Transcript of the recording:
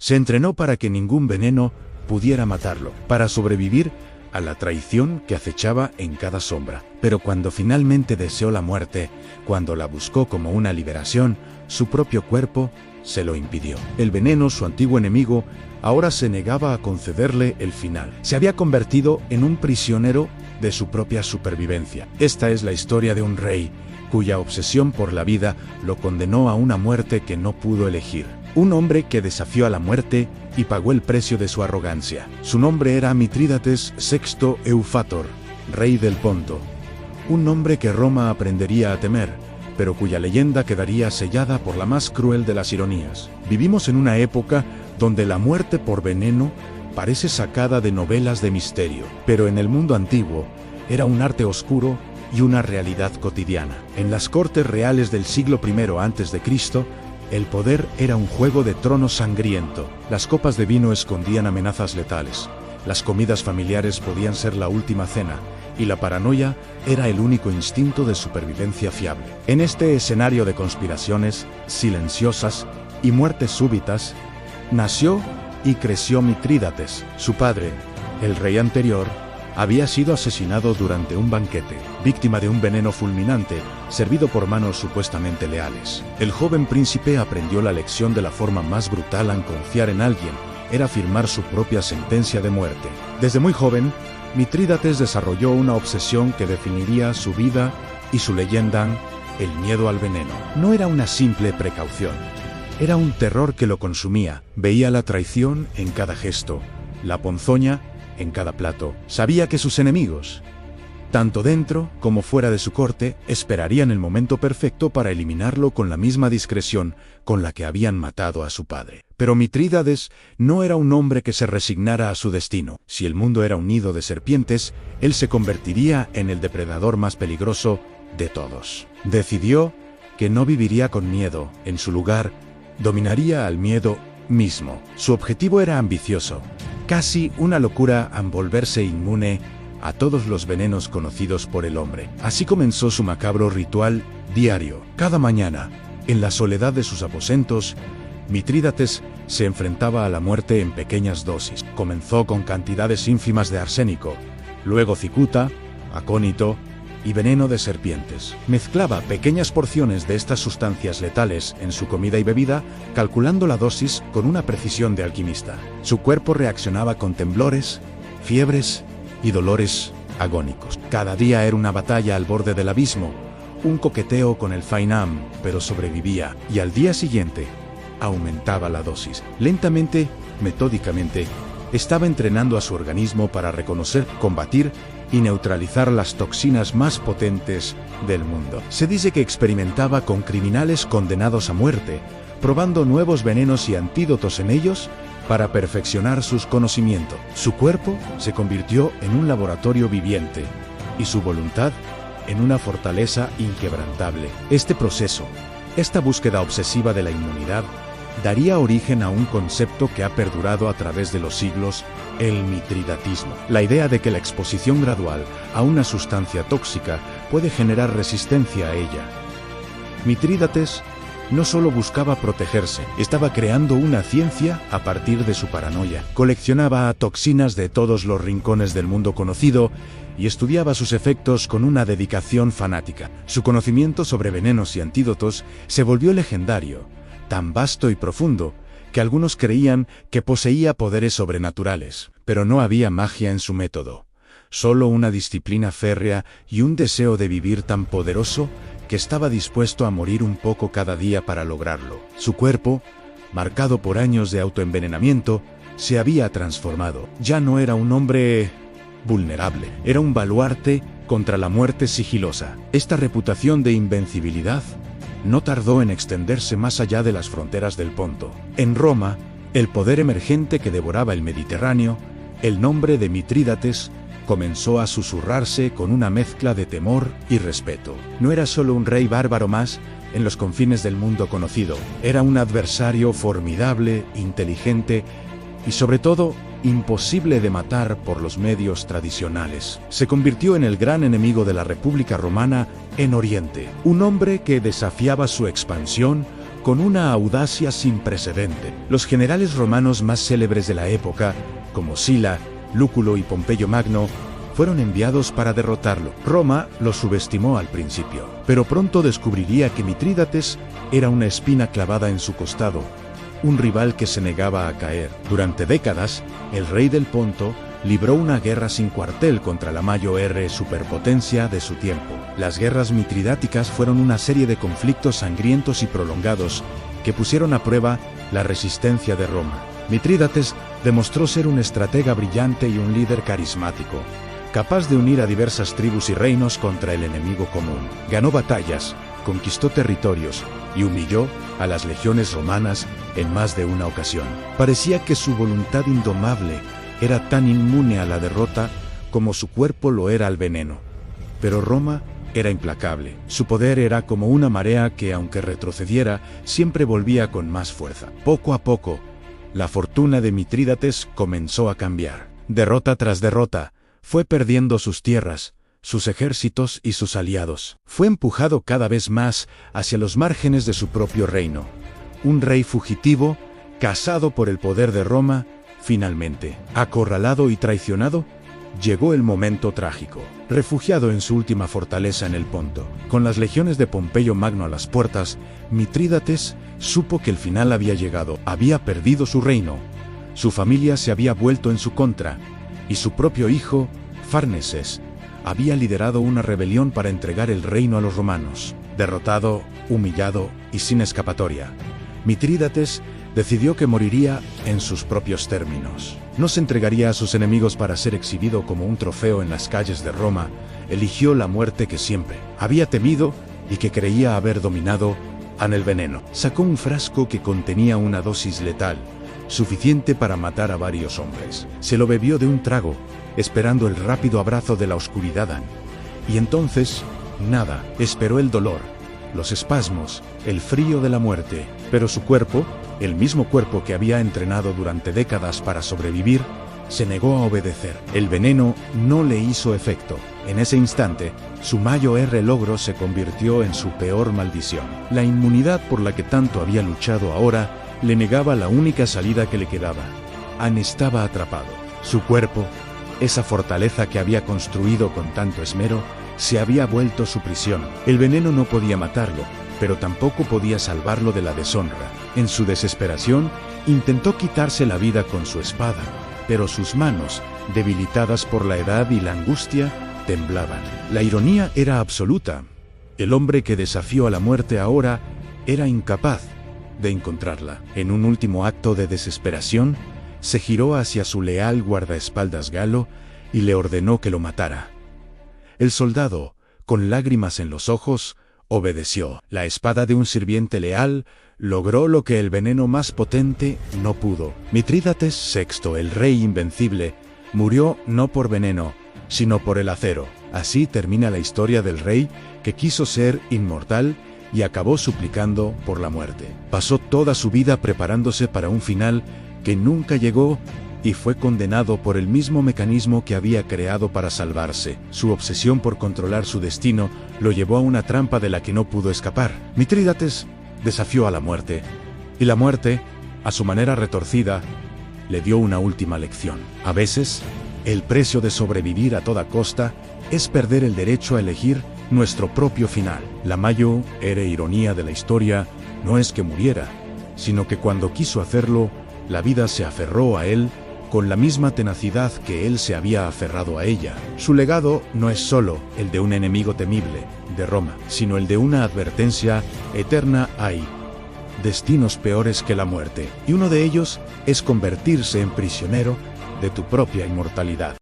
Se entrenó para que ningún veneno pudiera matarlo, para sobrevivir a la traición que acechaba en cada sombra. Pero cuando finalmente deseó la muerte, cuando la buscó como una liberación, su propio cuerpo se lo impidió. El veneno, su antiguo enemigo, ahora se negaba a concederle el final. Se había convertido en un prisionero de su propia supervivencia. Esta es la historia de un rey cuya obsesión por la vida lo condenó a una muerte que no pudo elegir. Un hombre que desafió a la muerte y pagó el precio de su arrogancia. Su nombre era Mitrídates VI Eufator, rey del Ponto. Un nombre que Roma aprendería a temer, pero cuya leyenda quedaría sellada por la más cruel de las ironías. Vivimos en una época donde la muerte por veneno parece sacada de novelas de misterio, pero en el mundo antiguo era un arte oscuro y una realidad cotidiana. En las cortes reales del siglo I a.C., el poder era un juego de trono sangriento. Las copas de vino escondían amenazas letales. Las comidas familiares podían ser la última cena, y la paranoia era el único instinto de supervivencia fiable. En este escenario de conspiraciones silenciosas y muertes súbitas, nació y creció Mitrídates. Su padre, el rey anterior, había sido asesinado durante un banquete, víctima de un veneno fulminante, servido por manos supuestamente leales. El joven príncipe aprendió la lección de la forma más brutal al confiar en alguien, era firmar su propia sentencia de muerte. Desde muy joven, Mitrídates desarrolló una obsesión que definiría su vida y su leyenda, el miedo al veneno. No era una simple precaución, era un terror que lo consumía. Veía la traición en cada gesto, la ponzoña en cada plato. Sabía que sus enemigos, tanto dentro como fuera de su corte, esperarían el momento perfecto para eliminarlo con la misma discreción con la que habían matado a su padre. Pero Mitrídates no era un hombre que se resignara a su destino. Si el mundo era un nido de serpientes, él se convertiría en el depredador más peligroso de todos. Decidió que no viviría con miedo. En su lugar, dominaría al miedo mismo. Su objetivo era ambicioso, casi una locura al volverse inmune a todos los venenos conocidos por el hombre. Así comenzó su macabro ritual diario. Cada mañana, en la soledad de sus aposentos, Mitrídates se enfrentaba a la muerte en pequeñas dosis. Comenzó con cantidades ínfimas de arsénico, luego cicuta, acónito y veneno de serpientes. Mezclaba pequeñas porciones de estas sustancias letales en su comida y bebida, calculando la dosis con una precisión de alquimista. Su cuerpo reaccionaba con temblores, fiebres y dolores agónicos. Cada día era una batalla al borde del abismo, un coqueteo con el Fainam, pero sobrevivía, y al día siguiente aumentaba la dosis. Lentamente, metódicamente, estaba entrenando a su organismo para reconocer, combatir y neutralizar las toxinas más potentes del mundo. Se dice que experimentaba con criminales condenados a muerte, probando nuevos venenos y antídotos en ellos para perfeccionar sus conocimientos. Su cuerpo se convirtió en un laboratorio viviente y su voluntad en una fortaleza inquebrantable. Este proceso, esta búsqueda obsesiva de la inmunidad, daría origen a un concepto que ha perdurado a través de los siglos, el mitridatismo. La idea de que la exposición gradual a una sustancia tóxica puede generar resistencia a ella. Mitrídates no solo buscaba protegerse, estaba creando una ciencia a partir de su paranoia. Coleccionaba toxinas de todos los rincones del mundo conocido y estudiaba sus efectos con una dedicación fanática. Su conocimiento sobre venenos y antídotos se volvió legendario, tan vasto y profundo, que algunos creían que poseía poderes sobrenaturales. Pero no había magia en su método, solo una disciplina férrea y un deseo de vivir tan poderoso que estaba dispuesto a morir un poco cada día para lograrlo. Su cuerpo, marcado por años de autoenvenenamiento, se había transformado. Ya no era un hombre vulnerable, era un baluarte contra la muerte sigilosa. Esta reputación de invencibilidad no tardó en extenderse más allá de las fronteras del Ponto. En Roma, el poder emergente que devoraba el Mediterráneo, el nombre de Mitrídates comenzó a susurrarse con una mezcla de temor y respeto. No era solo un rey bárbaro más en los confines del mundo conocido, era un adversario formidable, inteligente y sobre todo imposible de matar por los medios tradicionales. Se convirtió en el gran enemigo de la República Romana en Oriente, un hombre que desafiaba su expansión con una audacia sin precedente. Los generales romanos más célebres de la época, como Sila, Lúculo y Pompeyo Magno, fueron enviados para derrotarlo. Roma lo subestimó al principio, pero pronto descubriría que Mitrídates era una espina clavada en su costado, un rival que se negaba a caer. Durante décadas, el rey del Ponto libró una guerra sin cuartel contra la mayor superpotencia de su tiempo. Las guerras mitridáticas fueron una serie de conflictos sangrientos y prolongados que pusieron a prueba la resistencia de Roma. Mitrídates demostró ser un estratega brillante y un líder carismático, capaz de unir a diversas tribus y reinos contra el enemigo común. Ganó batallas, conquistó territorios y humilló a las legiones romanas en más de una ocasión. Parecía que su voluntad indomable era tan inmune a la derrota como su cuerpo lo era al veneno. Pero Roma era implacable. Su poder era como una marea que, aunque retrocediera, siempre volvía con más fuerza. Poco a poco, la fortuna de Mitrídates comenzó a cambiar. Derrota tras derrota, fue perdiendo sus tierras, sus ejércitos y sus aliados. Fue empujado cada vez más hacia los márgenes de su propio reino. Un rey fugitivo, cazado por el poder de Roma. Finalmente, acorralado y traicionado, llegó el momento trágico. Refugiado en su última fortaleza en el Ponto, con las legiones de Pompeyo Magno a las puertas, Mitrídates supo que el final había llegado. Había perdido su reino, su familia se había vuelto en su contra, y su propio hijo, Farneses, había liderado una rebelión para entregar el reino a los romanos. Derrotado, humillado y sin escapatoria, Mitrídates decidió que moriría en sus propios términos. No se entregaría a sus enemigos para ser exhibido como un trofeo en las calles de Roma. Eligió la muerte que siempre había temido y que creía haber dominado, el veneno. Sacó un frasco que contenía una dosis letal, suficiente para matar a varios hombres. Se lo bebió de un trago, esperando el rápido abrazo de la oscuridad. Y entonces, nada, esperó el dolor, los espasmos, el frío de la muerte. Pero su cuerpo, el mismo cuerpo que había entrenado durante décadas para sobrevivir, se negó a obedecer. El veneno no le hizo efecto. En ese instante, su mayor logro se convirtió en su peor maldición. La inmunidad por la que tanto había luchado ahora le negaba la única salida que le quedaba. Estaba atrapado. Su cuerpo, esa fortaleza que había construido con tanto esmero, se había vuelto su prisión. El veneno no podía matarlo, pero tampoco podía salvarlo de la deshonra. En su desesperación, intentó quitarse la vida con su espada, pero sus manos, debilitadas por la edad y la angustia, temblaban. La ironía era absoluta. El hombre que desafió a la muerte ahora era incapaz de encontrarla. En un último acto de desesperación, se giró hacia su leal guardaespaldas Galo y le ordenó que lo matara. El soldado, con lágrimas en los ojos, obedeció. La espada de un sirviente leal logró lo que el veneno más potente no pudo. Mitrídates VI, el rey invencible, murió no por veneno, sino por el acero. Así termina la historia del rey que quiso ser inmortal y acabó suplicando por la muerte. Pasó toda su vida preparándose para un final que nunca llegó y fue condenado por el mismo mecanismo que había creado para salvarse. Su obsesión por controlar su destino lo llevó a una trampa de la que no pudo escapar. Mitrídates desafió a la muerte, y la muerte, a su manera retorcida, le dio una última lección. A veces, el precio de sobrevivir a toda costa es perder el derecho a elegir nuestro propio final. La mayor ironía de la historia no es que muriera, sino que cuando quiso hacerlo, la vida se aferró a él con la misma tenacidad que él se había aferrado a ella. Su legado no es solo el de un enemigo temible de Roma, sino el de una advertencia eterna. Hay destinos peores que la muerte, y uno de ellos es convertirse en prisionero de tu propia inmortalidad.